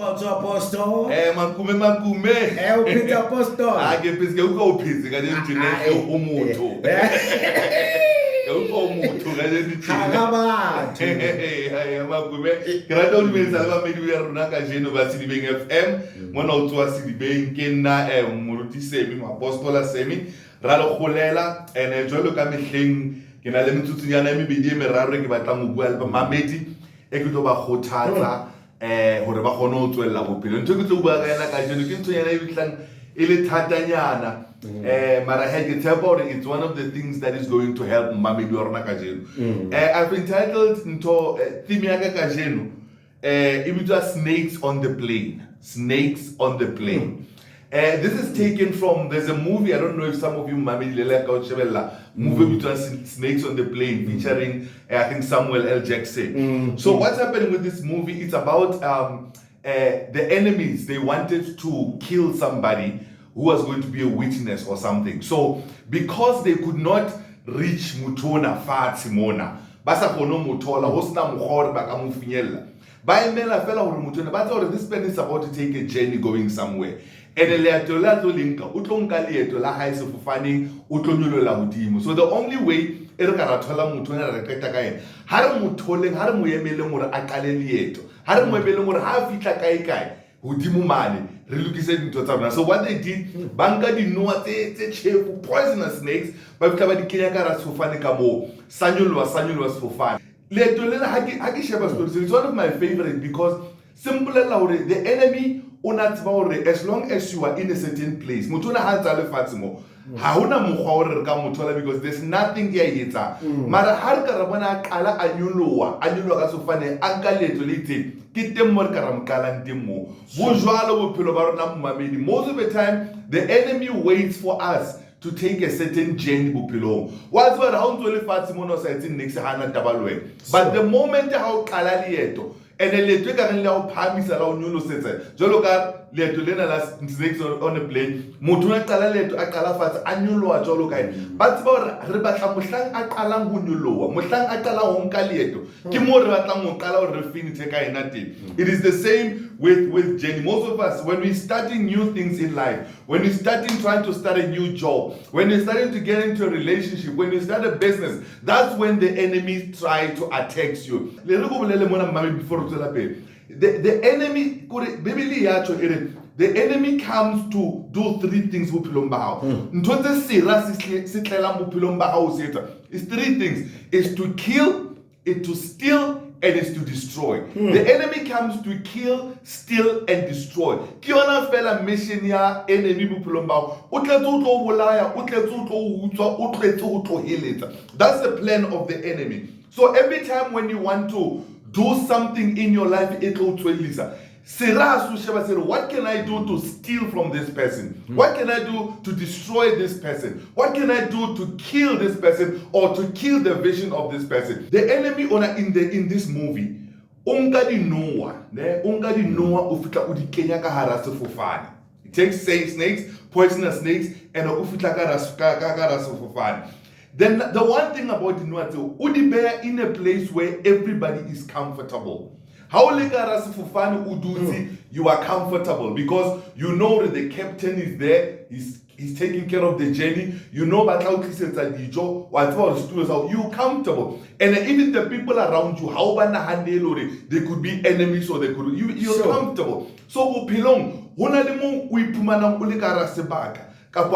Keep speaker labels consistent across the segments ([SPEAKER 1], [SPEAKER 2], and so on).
[SPEAKER 1] Apostle.
[SPEAKER 2] Makume.
[SPEAKER 1] Uphethe Apostle.
[SPEAKER 2] Ke phetse ke utlwa o phetse ka dintšhene o motho. Ke utlwa o motho ka dintšhene.
[SPEAKER 1] Ha batho.
[SPEAKER 2] Makume ke rata o dumedisa le bamedi ba rona ka jeno ba Sedibeng FM mona o tswa Sedibeng ke nna moruti Sammy Apostle Sammy Ralekholela ene jwalo ka mehleng ke na le metsutsonyana e mebedi e meraro ke batlang go bua le mamedi e ke tlo ba kgothatsa hore ba kgone ho tswella bophelo ntho ke tlo bua ka yena ka jeno ke ntho yana e bitlang e le thatanyana mara he ke tshepa hore it's one of the things that is going to help mamedi wa rona ka jeno I've entitled ntho theme ya ka jeno e bitswa snakes on the plane. This is taken from, there's a movie, I don't know if some of you Mamedi movie between Snakes on the Plane featuring I think Samuel L. Jackson. So what's happening with this movie, it's about the enemies. They wanted to kill somebody who was going to be a witness or something. So because they could not reach Mutona Fatimona, basa kono mutola hosna mukhore baka mufinyella ba emela fela hore mutona ba tsa hore this man is about to take a journey going somewhere and leeto la tlo linka o tlo nka leeto la hae sefofaneng o tlo nyolola hodimo. So the only way e re ka ra thola mutona re qeta ka ena ha re motholeng ha re mo emeleng hore a qale leeto ha re mo emeleng hore ha fitla kae hodimo mane re lokise dintho tsa rona. So what they did banka dinoa tse chefu poisonous snakes ba fitla ba di kenya ka ra sefofane ka mo sanyolwa sefofane leeto lena ha ke sheba story. So it's one of my favorite because simple la hore the enemy ona tseba hore as long as you are in a certain place motho ona ha tsa le fatshe mo ha hona mokgwa hore re ka mothola because there's nothing e etsa mara ha re ka ra bona a qala a nyoloa ka sefofane a nka leeto le itseng ke teng mo re ka ra mqalang teng mo bo jwalo bophelo ba rona mmamedi. Most of the time the enemy waits for us to take a certain journey bophelong. What's what how ntse le fatshe mo no sa etseng next hana tabalwe but the moment ha o qala leeto and leeto e ka reng le o phamisa la o nyolosetsa jalo ka leeto lena la snakes on a plane motho a qala leeto a qala fatshe a nyoloa jalo ka ba tseba hore re batla mohlang a qalang ho nyoloa mohlang a qala ho nka leeto ke mo re batlang ho qala hore re finite ka ena teng. It is the same with journey. Most of us when we starting new things in life, when we trying to start a new job, when we're starting to get into a relationship, when you start a business, that's when the enemies try to attack you. The enemy the enemy comes to do three things. It's three things. It's to kill, it's to steal, and it's to destroy. The enemy comes to kill, steal, and destroy. Kiona fela mission ya enemy bupulomba. That's the plan of the enemy. So every time when you want to do something in your life, what can I do to steal from this person? What can I do to destroy this person? What can I do to kill this person or to kill the vision of this person? The enemy in this movie, it takes snakes, poisonous snakes, and then the one thing about the Nuatu, Udibea in a place where everybody is comfortable. How you are comfortable because you know that the captain is there, he's taking care of the journey, you know you're comfortable. And even the people around you, they could be enemies or they could you're comfortable. So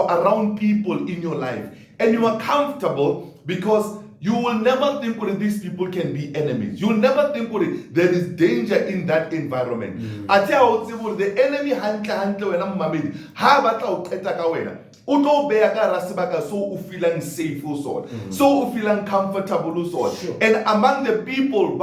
[SPEAKER 2] around people in your life and you are comfortable because you will never think that these people can be enemies. You will never think that there is danger in that environment. The enemy so you feeling safe so you feeling comfortable and among the people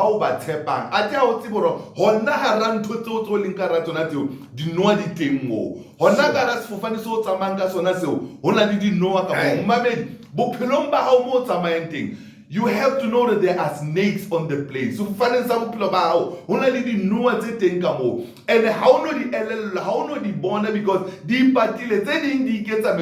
[SPEAKER 2] you have to know that there are snakes on the place. So finding some people about only the know what they think about. And how no the how no the born because the party they indicate how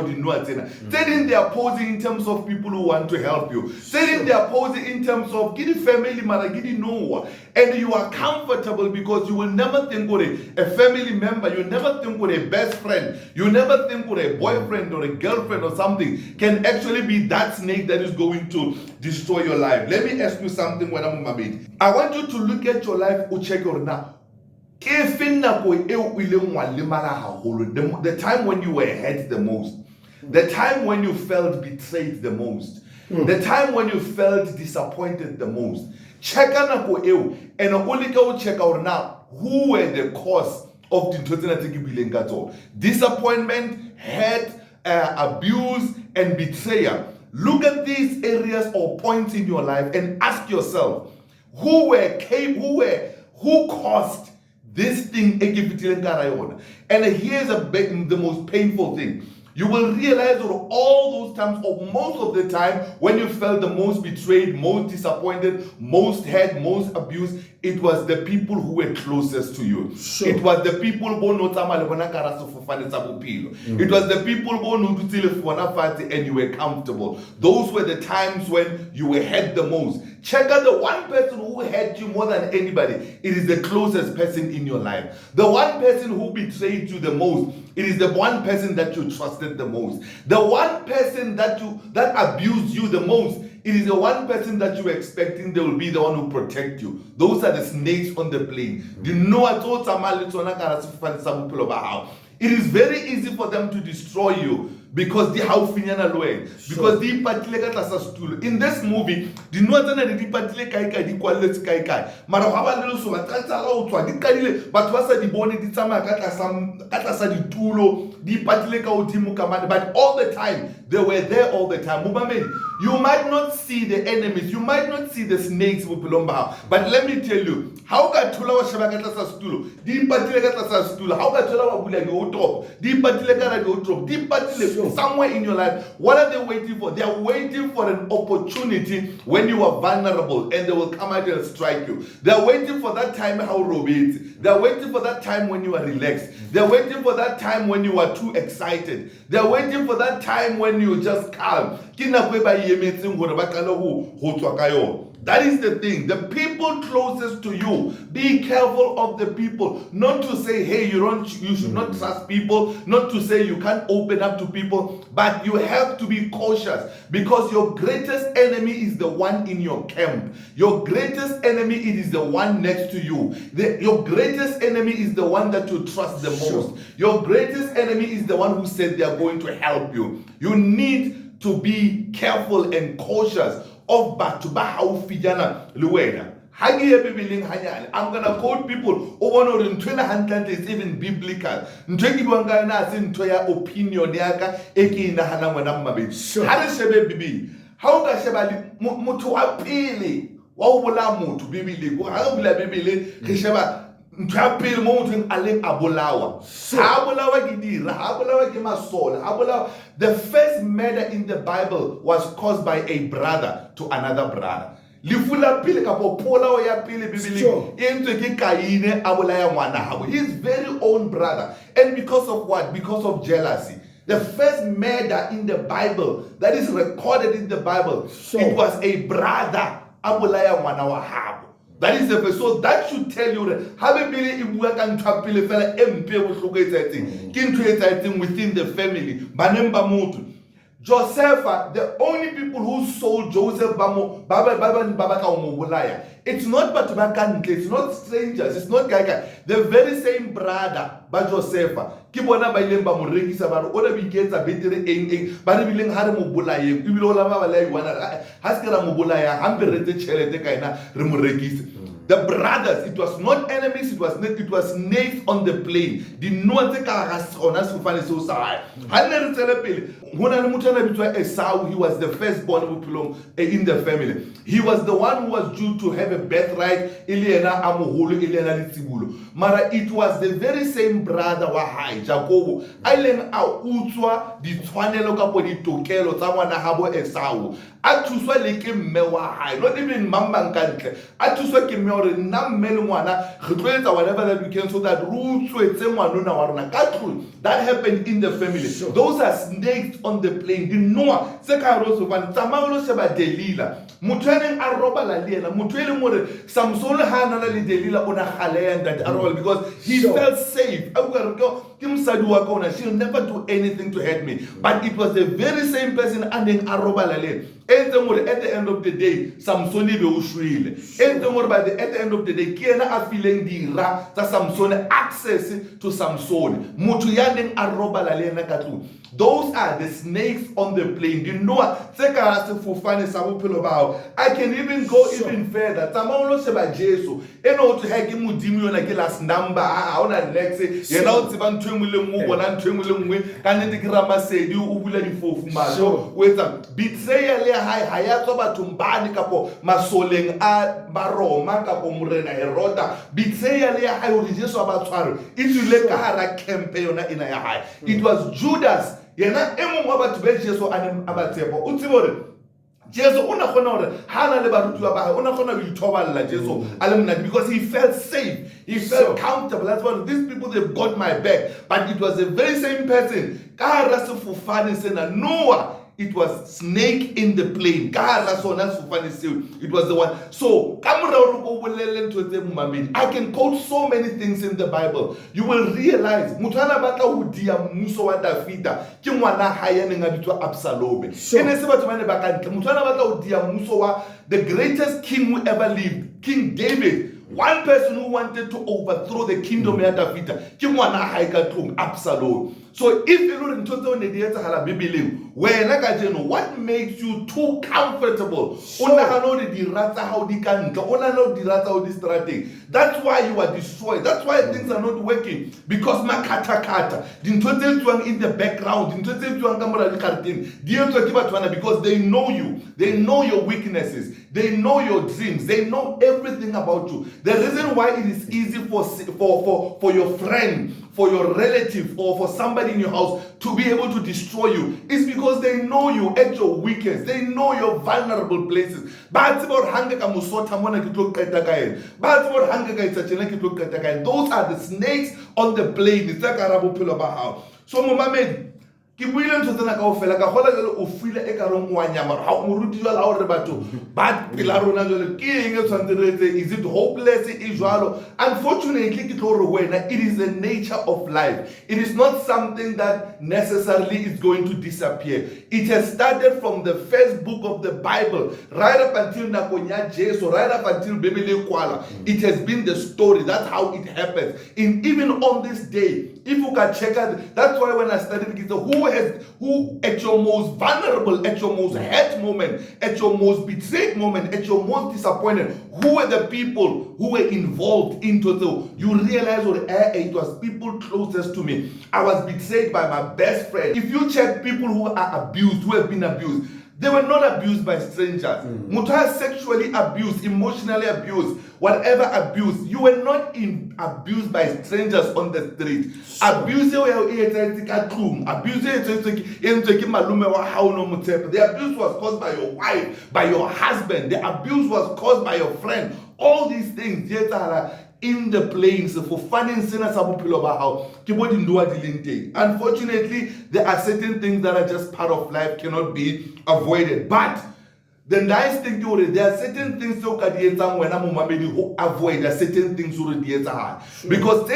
[SPEAKER 2] they know what they are posing in terms of people who want to help you. They are posing in terms of get family mara get no, and you are comfortable because you will never think of a family member, you never think of a best friend, you never think of a boyfriend or a girlfriend or something can actually be that snake that is going to destroy your life. Let me ask you something when I'm married. I want you to look at your life, check your now. The time when you were hurt the most, the time when you felt betrayed the most, the time when you felt disappointed the most. Check out and only go check out now who were the cause of the disappointment, hurt, abuse, and betrayal. Look at these areas or points in your life and ask yourself, who caused this thing? And here's the most painful thing. You will realize that all those times, or most of the time, when you felt the most betrayed, most disappointed, most hurt, most abused, it was the people who were closest to you. Sure. It was the people who know It was the people who knew and you were comfortable. Those were the times when you were hurt the most. Check out the one person who hurt you more than anybody. It is the closest person in your life. The one person who betrayed you the most. It is the one person that you trusted the most. The one person that abused you the most. It is the one person that you were expecting they will be the one who protect you. Those are the snakes on the plane. It is very easy for them to destroy you because they have finyana loen. Because the patileka tasastulu. In this movie, the northern the patileka kai di quality kai kai. Marahawa little so matata outwa di kaile but wasa di boni di tama kata di tulo di patileka utimu kamani. But all the time they were there all the time. You might not see the enemies, you might not see the snakes but let me tell you, how ka tula wa shabakata sa stulo di patileka sa stulo, how ka tula wa bula go drop di patileka go drop di patileka somewhere in your life. What are they waiting for? They are waiting for an opportunity when you are vulnerable and they will come out and strike you. They are waiting for that time how Robert. They are waiting for that time when you are relaxed. They are waiting for that time when you are too excited. They are waiting for that time when you just calm. That is the thing. The people closest to you. Be careful of the people. Not to say, hey, you should not trust people. Not to say you can't open up to people. But you have to be cautious because your greatest enemy is the one in your camp. Your greatest enemy is the one next to you. Your greatest enemy is the one that you trust the most. Your greatest enemy is the one who said they are going to help you. You need to be careful and cautious of back to back how fijana luwena. I'm gonna quote people over no in 200 is even biblical. Ntwekiwanga sin toya opinion yaka eki na hana mwana mabe. How shebe bibi? How ga sheba mutu apili? Wa ubula mutu bibili. How ubula bibili? Kisheba ntwapili mutu aleng abulawa. Abulawa gidira. Abulawa gimasola. Abulawa. The first murder in the Bible was caused by a brother to another brother. Lifula pili kapo pola o ya pili bibili into ki kaine abulaya mwana habu. His very own brother. And because of what? Because of jealousy. The first murder in the Bible that is recorded in the Bible, it was a brother abulaya mwana wa habu. That is the first. So that should tell you that habibili ibuka ntapile fela MP within the family. Banemba mutu. Joseph, the only people who sold Joseph it's not Batubakan, it's not strangers, it's not Gaga. The very same brother, but Joseph. Kibona by Lemba Mureki about all the weekends are better in Baribiling Haramubulay, Ubilola Wana, Haskara Mubulaya, Hamperete Chelete Kaina, Remurekis. The brothers, it was not enemies, it was snakes on the plane. Di noa tse ka ga sona sefofane seo sa hae. Ha ne re tsele pele, ho na le motho a bitswa Esau. He was the firstborn bophelong in the family. He was the one who was due to have a birthright. E le ena a moholo, e le ena le tsibulo. Mara it was the very same brother wa hae, Jacob, a ileng a utswa ditshwanelo kapo ditokelo tsa ngwana habo Esau. A thuswa le ke mme wa hae, not even mama nkantle. A thuswa ke mme hore nna mme le ngwana re tlo etsa whatever that we can so that re utswetse ngwanona wa rona ka tlung. That happened in the family.
[SPEAKER 1] Sure.
[SPEAKER 2] Those are snakes on the plane. Di noa tse ka hare ho sefofane, tsamaya lo sheba Delila. Motho a neng a robala le ena, motho e leng hore Samson ha a na le Delila o na galeya that a robala because he
[SPEAKER 1] Sure.
[SPEAKER 2] felt safe. Ke mosadi wa ka ona, she'll never do anything to hurt me. But it was the very same person a neng a robala le ena. At the end of the day, Samson be o shwele. At the end of the day, ke ena a fileng dira tsa Samson, access to Samson. Motho ya neng a robala le ena ka tlung. Those are the snakes on the plane. You know what? I can even go even further. Tamaulo seba Jesu. Eno to heki mudimi yona ke last number. Ona next. Yena o tsiba ntwe ngwe le ngwe bona ntwe ngwe le ngwe ka nnete ke ramasedi o bula difofu maso. Wetsa betrayal le ha ya tswa batho mbane kapo masoleng a baroma kapo morena Heroda. Betrayal le ha o Jesu a ba tshware. It ile ka hara camp yona ina ya hae. It was Judas. Yena emong wa batho be Jesu a neng a ba tshepa. O tsebe hore Jesu o na kgona hore ha na le barutwa ba hae o na kgona ho ithoballa Jesu a le monate because he felt safe, he felt comfortable. That's why these people, they've got my back. But it was the very same person ka hara sefofane sena. Noah, it was snake in the plane. It was the one. So, I can quote so many things in the Bible. You will realize, the greatest king who ever lived, King David. One person who wanted to overthrow the kingdom of David, Absalom. So if you look into what makes you too comfortable? That's why you are destroyed. That's why things are not working. Because in the background, because they know you, they know your weaknesses, they know your dreams, they know everything about you. The reason why it is easy for your friend, for your relative, or for somebody in your house to be able to destroy you is because they know you at your weakest. They know your vulnerable places. Those are the snakes on the plane. So, Muhammad, ke buile ntho tsena kaofela ka gola jalo o file e ka reng wa nyama ha o moruti jalo ha o re batho ba pela rona jalo ke eng e tshwanetse is it hopeless e jalo? Unfortunately ke tlo re wena, it is the nature of life. It is not something that necessarily is going to disappear. It has started from the first book of the Bible right up until nakong ya Jesu, right up until Bebele kwala. It has been the story. That's how it happens. Even on this day, if you can check out, that's why when I studied it, who at your most vulnerable, at your most hurt moment, at your most betrayed moment, at your most disappointed, who were the people who were involved into the, you realize it was people closest to me. I was betrayed by my best friend. If you check people who are abused, who have been abused, they were not abused by strangers. Muta sexually abused, emotionally abused, whatever abuse. You were not abused by strangers on the street. Abuse the abuse was caused by your wife, by your husband. The abuse was caused by your friend. All these things in the plains for finding sinners. Unfortunately, there are certain things that are just part of life, cannot be avoided. But the nice thing there are certain things who avoid certain things because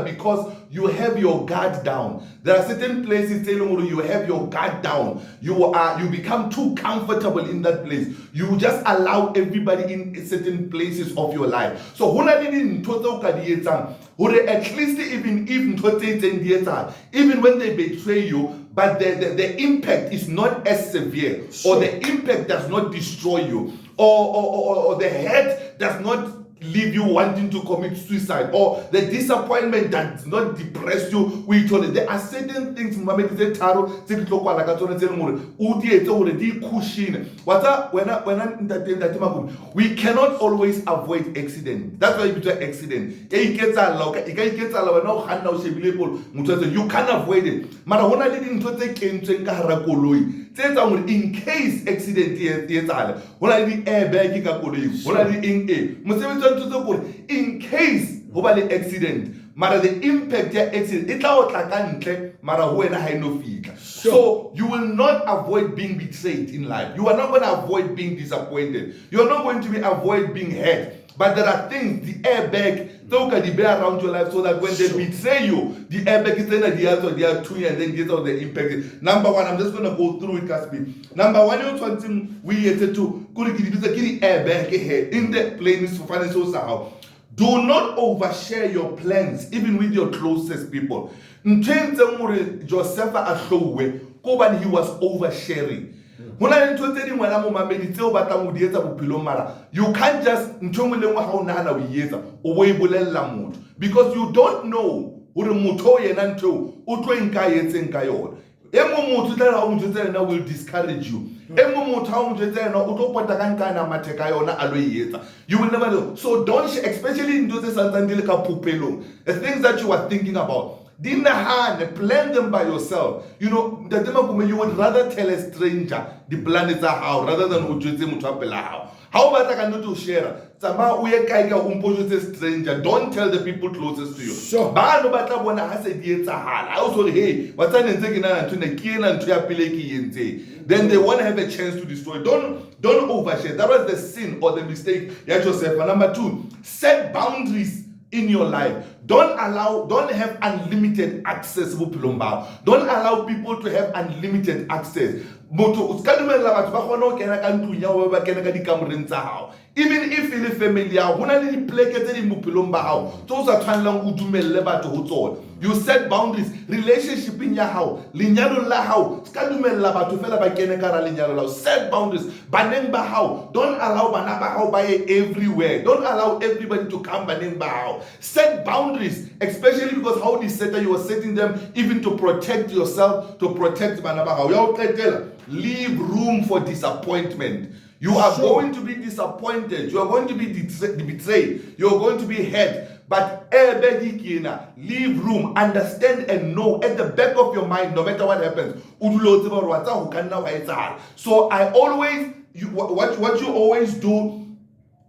[SPEAKER 2] because you have your guard down. There are certain places you have your guard down. You become too comfortable in that place. You just allow everybody in certain places of your life. So at least even when they betray you, but the impact is not as severe, or the impact does not destroy you. or the head does not leave you wanting to commit suicide, or the disappointment does not depress you. There are certain things we cannot always avoid accident. That's why you do accident. You can't avoid it. In case accident airbag in case accident, the impact accident so you will not avoid being betrayed in life. You are not going to avoid being disappointed. You are not going to avoid being hurt. But there are things, the airbag, they bear around your life so that when they betray you, the airbag is in the other, they are two, and then get all the impact. Number one, I'm just going to go through it, Caspi. Number one, you're trying we had to airbag in the plane is for financial somehow. Do not overshare your plans, even with your closest people. Joseph Ashowe, he was oversharing. You can't just because you don't know will discourage you. You will never know. So don't, especially in those the things that you are thinking about. Plan them by yourself. You know, you would rather tell a stranger the plan is how rather than how. How about I can do share? Stranger, don't tell the people closest to you. Sure. I also hey, then they want to have a chance to destroy. Don't overshare. That was the sin or the mistake. Yourself. And number two, set boundaries in your life. Don't have unlimited access. Don't allow people to have unlimited access. Even if it is familiar, you set boundaries. Relationship in your house, set boundaries. Don't allow everywhere. Don't allow everybody to come. Set boundaries, especially because how they set you are setting them even to protect yourself, to protect leave room for disappointment. You are going to be disappointed. You are going to be betrayed. You are going to be hurt. But leave room, understand and know at the back of your mind, no matter what happens. So I always, what you always do,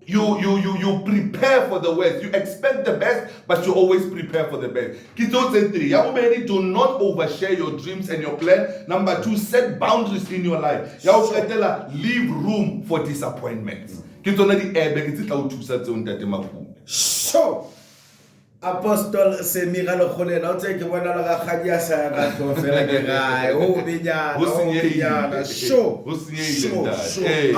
[SPEAKER 2] you prepare for the worst. You expect the best, but you always prepare for the best. Do not overshare your dreams and your plan. Number two, set boundaries in your life. Leave room for disappointments.
[SPEAKER 1] So, Apostle Sammy Ralekholela, o tse ke bona le ga kgadia sa ga tlo fela ke gae o benyana sho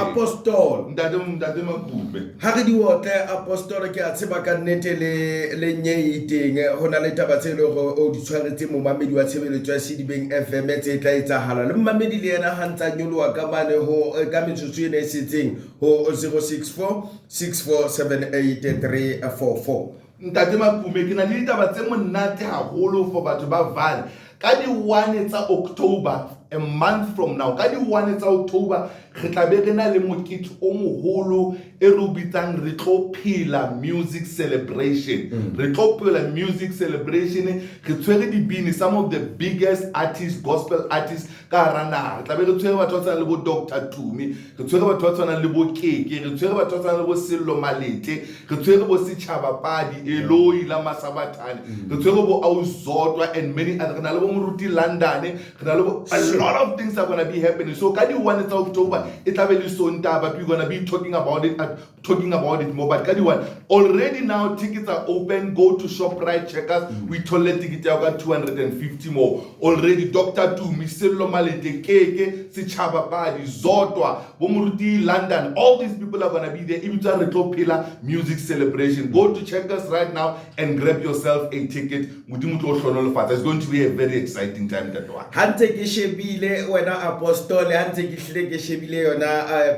[SPEAKER 1] Apostle
[SPEAKER 2] ndade makube
[SPEAKER 1] ha re di wotle Apostle ke a tseba ka nnete le nyeiteng hona le taba tse le o di tshwaretse mo mamedi wa tshebeletso ya Sedibeng FM tse tla etsahala le mamedi le yena ha ntsa nyoloa ka mane ho ka metsotso ene setseng ho 064 6478
[SPEAKER 2] ntate makume ke na le ditaba tse monate haholo for batho ba Vale ka di 1 tsa October, a month from now. Ka di 1 tsa October re tla be re na le mokete o moholo e re bitsang re tlo phela music celebration. Re tlo phela music celebration re tshwere di bini, some of the biggest artists, gospel artists ka rana. Re tla be re tshwere batho ba tsana le bo Dr. Tumi, re tshwere batho ba tsana le bo Keke, re tshwere batho ba tsana le bo Sello Malete, re tshwere bo Sechaba Padi, Eloi la Masabatane, re tshwere bo Auzodwa and many other. A lot of things are going to be happening. So Kadi 1 October, it's a very soon time, but we're going to be talking about it more. But Kadi 1, already now tickets are open. Go to ShopRite, check us. We told the ticket I got 250 more. Already Dr. Tu, Misello Malete, Keke, Sichaba Padi, Zotwa, Bomuruti, London. All these people are going to be there. Even to Retro Pillar Music Celebration. Go to check us right now and grab yourself a ticket. It's going to be a very exciting time that one.
[SPEAKER 1] Hante ke shebi shebile wena apostole ha ntse ke hlile ke shebile yona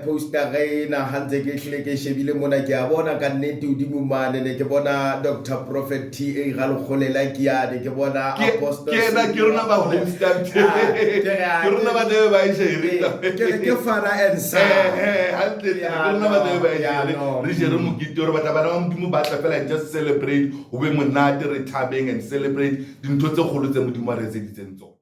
[SPEAKER 1] poster ena ha ntse ke hlile ke shebile mona ke a bona ka nnete udimo mane ne ke bona Dr. Prophet Sammy Ralekholela ke yane ke bona apostole
[SPEAKER 2] ke rona ba hostar ke rona ba de ba ishe
[SPEAKER 1] ke fara and sa
[SPEAKER 2] ha ntse ke rona ba de ba ishe re jere mokete re batla bana ba modimo ba tla fela just celebrate o be monate re thabeng and celebrate dintho tse kgolo tse modimo a re etseditseng tsona.